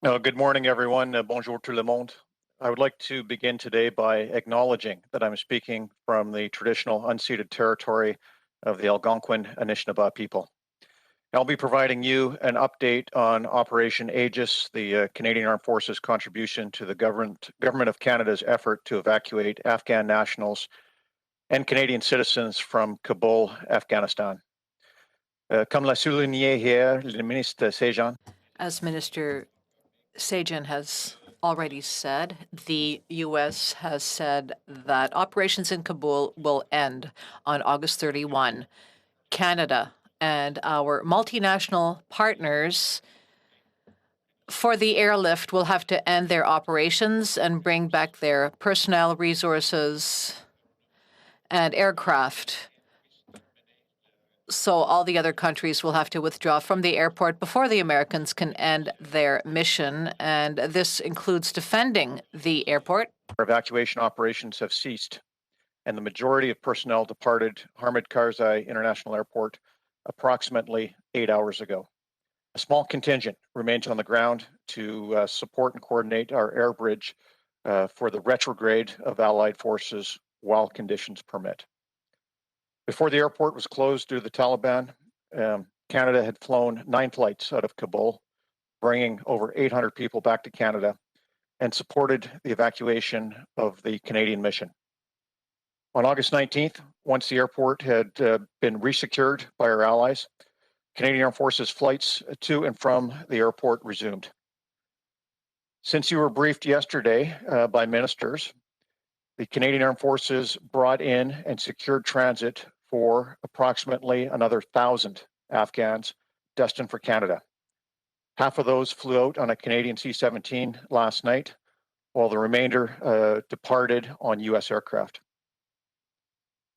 Good morning, everyone. Bonjour tout le monde. I would like to begin today by acknowledging that I'm speaking from the traditional unceded territory of the Algonquin Anishinaabe people. I'll be providing you an update on Operation Aegis, the Canadian Armed Forces contribution to the government of Canada's effort to evacuate Afghan nationals and Canadian citizens from Kabul, Afghanistan. Comme l'a souligné hier le ministre Sejan, As Minister Sajan has already said, the U.S. has said that operations in Kabul will end on August 31. Canada and our multinational partners for the airlift will have to end their operations and bring back their personnel, resources, and aircraft. So all the other countries will have to withdraw from the airport before the Americans can end their mission. And this includes defending the airport. our evacuation operations have ceased, and the majority of personnel departed Hamid Karzai International Airport approximately 8 hours ago. A small contingent remains on the ground to support and coordinate our air bridge for the retrograde of Allied forces while conditions permit. Before the airport was closed due to the Taliban, Canada had flown 9 flights out of Kabul, bringing over 800 people back to Canada and supported the evacuation of the Canadian mission. On August 19th, once the airport had been resecured by our allies, Canadian Armed Forces flights to and from the airport resumed. Since you were briefed yesterday by ministers, the Canadian Armed Forces brought in and secured transit for approximately another 1,000 Afghans destined for Canada. Half of those flew out on a Canadian C-17 last night, while the remainder departed on U.S. aircraft.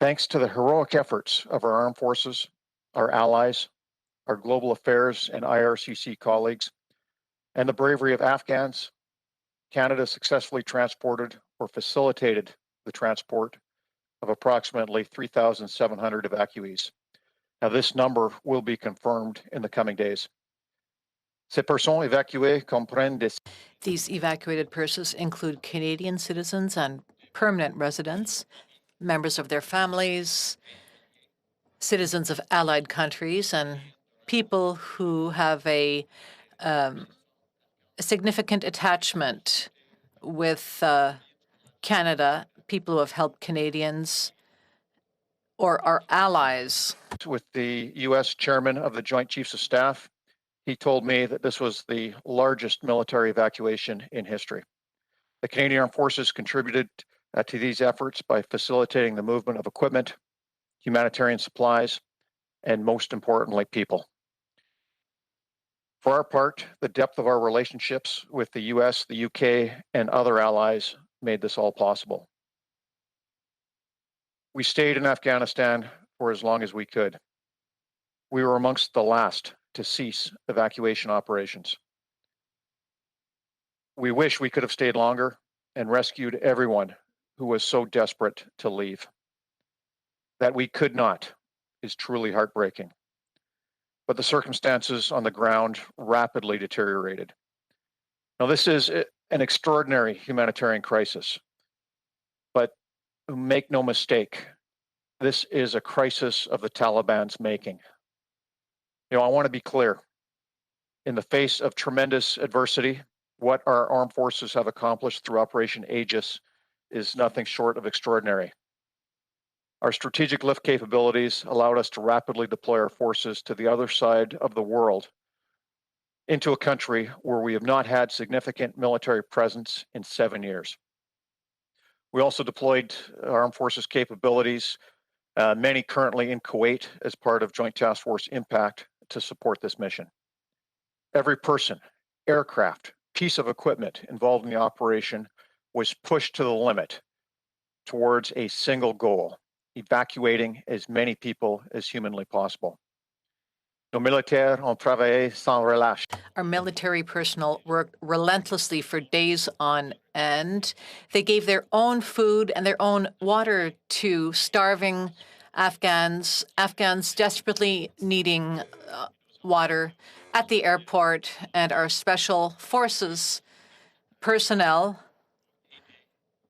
Thanks to the heroic efforts of our armed forces, our allies, our global affairs and IRCC colleagues, and the bravery of Afghans, Canada successfully transported or facilitated the transport of approximately 3,700 evacuees. Now, this number will be confirmed in the coming days. Ces personnes évacuées comprennent des These evacuated persons include Canadian citizens and permanent residents, members of their families, citizens of allied countries, and people who have a significant attachment with Canada, people who have helped Canadians or are allies. with the U.S. chairman of the Joint Chiefs of Staff. He told me that this was the largest military evacuation in history. The Canadian Armed Forces contributed to these efforts by facilitating the movement of equipment, humanitarian supplies, and most importantly, people. For our part, the depth of our relationships with the US, the UK, and other allies made this all possible. We stayed in Afghanistan for as long as we could. We were amongst the last to cease evacuation operations. We wish we could have stayed longer and rescued everyone who was so desperate to leave. That we could not is truly heartbreaking. But the circumstances on the ground rapidly deteriorated. Now, this is an extraordinary humanitarian crisis, but make no mistake, this is a crisis of the Taliban's making. I want to be clear. In the face of tremendous adversity, what our armed forces have accomplished through Operation Aegis is nothing short of extraordinary. Our strategic lift capabilities allowed us to rapidly deploy our forces to the other side of the world into a country where we have not had significant military presence in 7 years. We also deployed our armed forces capabilities, many currently in Kuwait as part of Joint Task Force Impact to support this mission. Every person, aircraft, piece of equipment involved in the operation was pushed to the limit towards a single goal: evacuating as many people as humanly possible. Nos militaires ont travaillé sans relâche. Our military personnel worked relentlessly for days on end. They gave their own food and their own water to starving Afghans desperately needing water. at the airport, and our special forces personnel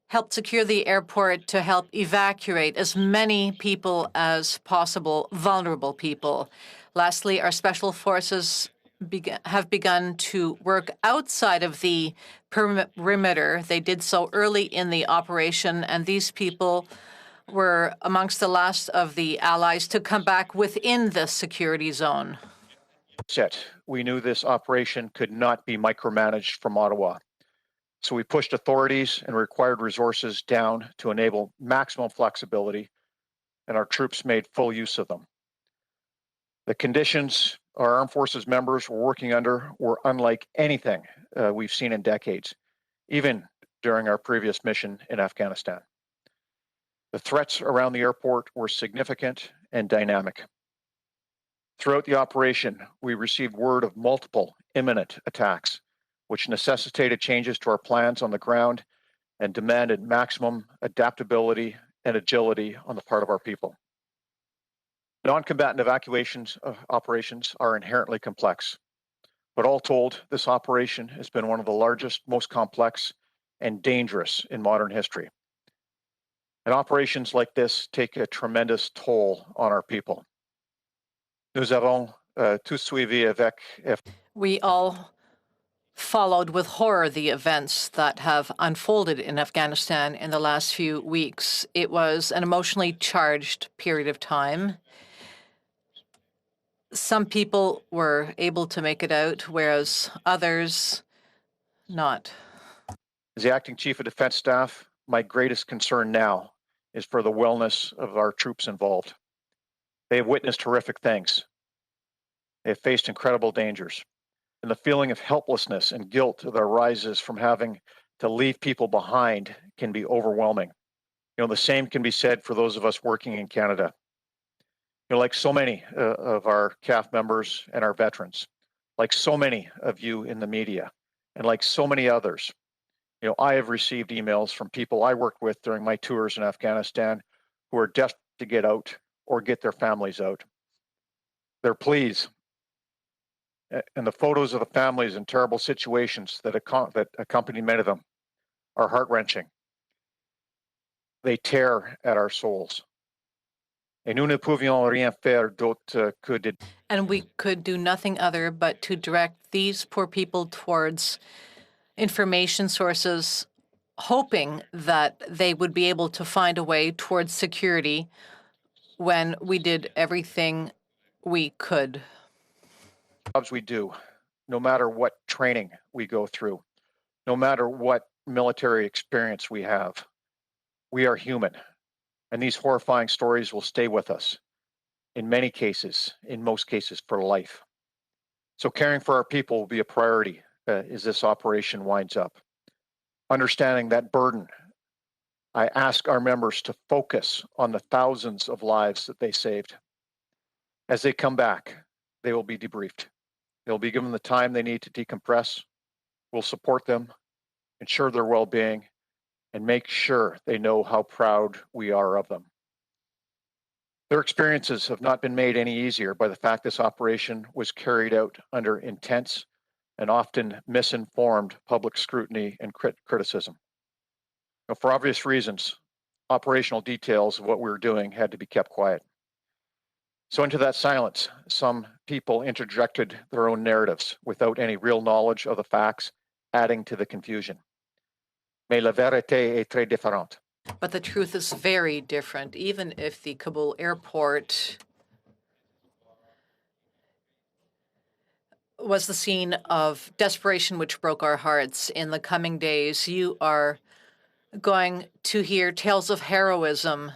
helped secure the airport to help evacuate as many people as possible, vulnerable people. Lastly, our special forces have begun to work outside of the perimeter. They did so early in the operation, and these people were amongst the last of the allies to come back within the security zone. We knew this operation could not be micromanaged from Ottawa. So we pushed authorities and required resources down to enable maximum flexibility, and our troops made full use of them. The conditions our armed forces members were working under were unlike anything we've seen in decades, even during our previous mission in Afghanistan. The threats around the airport were significant and dynamic. Throughout the operation, we received word of multiple imminent attacks, which necessitated changes to our plans on the ground and demanded maximum adaptability and agility on the part of our people. Non-combatant evacuations operations are inherently complex, but all told, this operation has been one of the largest, most complex, and dangerous in modern history. And operations like this take a tremendous toll on our people. Nous avons tous suivi avec. We all followed with horror the events that have unfolded in Afghanistan in the last few weeks. It was an emotionally charged period of time. Some people were able to make it out, whereas others not. As the acting chief of defense staff, my greatest concern now is for the wellness of our troops involved. They have witnessed horrific things. They have faced incredible dangers. And the feeling of helplessness and guilt that arises from having to leave people behind can be overwhelming. The same can be said for those of us working in Canada. Like so many of our CAF members and our veterans, like so many of you in the media, and like so many others, I have received emails from people I worked with during my tours in Afghanistan who are desperate to get out or get their families out. Their pleas and the photos of the families in terrible situations that accompany many of them are heart-wrenching. They tear at our souls. Et nous ne pouvions rien faire d'autre que de... And we could do nothing other but to direct these poor people towards information sources, hoping that they would be able to find a way towards security when we did everything we could. Jobs we do, no matter what training we go through, no matter what military experience we have, we are human. And these horrifying stories will stay with us, in many cases, in most cases, for life. So caring for our people will be a priority as this operation winds up. Understanding that burden, I ask our members to focus on the thousands of lives that they saved. As they come back, they will be debriefed. They'll be given the time they need to decompress. We'll support them, ensure their well-being, and make sure they know how proud we are of them. Their experiences have not been made any easier by the fact this operation was carried out under intense and often misinformed public scrutiny and criticism. Now, for obvious reasons, operational details of what we were doing had to be kept quiet. So into that silence, some people interjected their own narratives without any real knowledge of the facts, adding to the confusion. Mais la vérité est très différente. But the truth is very different. Even if the Kabul airport was the scene of desperation which broke our hearts, in the coming days, you are going to hear tales of heroism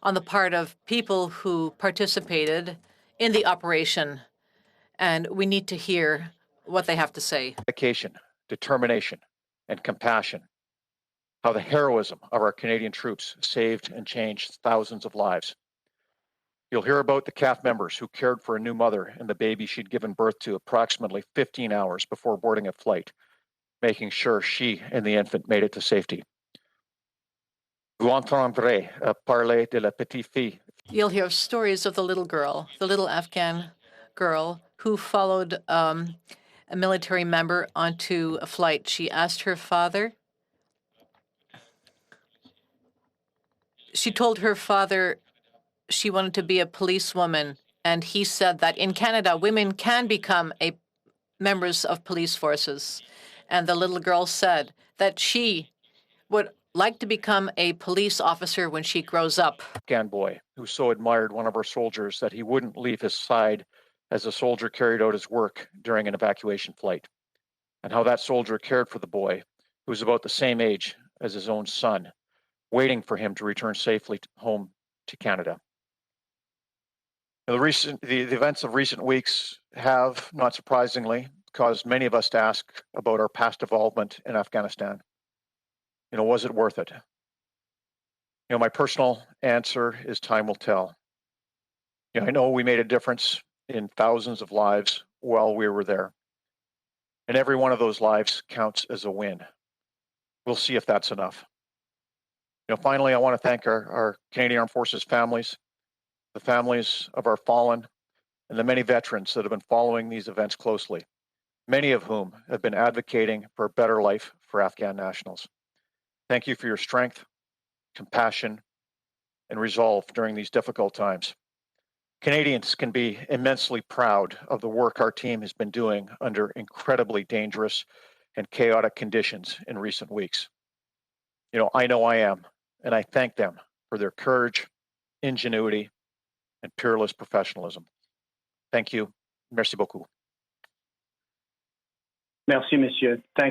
on the part of people who participated in the operation, and we need to hear what they have to say. Dedication, determination, and compassion. How the heroism of our Canadian troops saved and changed thousands of lives. You'll hear about the CAF members who cared for a new mother and the baby she'd given birth to approximately 15 hours before boarding a flight, making sure she and the infant made it to safety. Vous entendrez parler de la petite fille. You'll hear stories of the little girl, the little Afghan girl who followed a military member onto a flight. She asked her father, she told her father she wanted to be a policewoman, and he said that in Canada, women can become members of police forces. And the little girl said that she would like to become a police officer when she grows up. Afghan boy who so admired one of our soldiers that he wouldn't leave his side as the soldier carried out his work during an evacuation flight, and how that soldier cared for the boy, who was about the same age as his own son, waiting for him to return safely home to Canada. Now, the events of recent weeks have, not surprisingly, caused many of us to ask about our past involvement in Afghanistan. Was it worth it? My personal answer is time will tell. I know we made a difference in thousands of lives while we were there, and every one of those lives counts as a win. We'll see if that's enough. Finally, I want to thank our Canadian Armed Forces families, the families of our fallen, and the many veterans that have been following these events closely, many of whom have been advocating for a better life for Afghan nationals. Thank you for your strength, compassion, and resolve during these difficult times. Canadians can be immensely proud of the work our team has been doing under incredibly dangerous and chaotic conditions in recent weeks. I know I am, and I thank them for their courage, ingenuity, and peerless professionalism. Thank you. Merci beaucoup. Merci, monsieur. Thank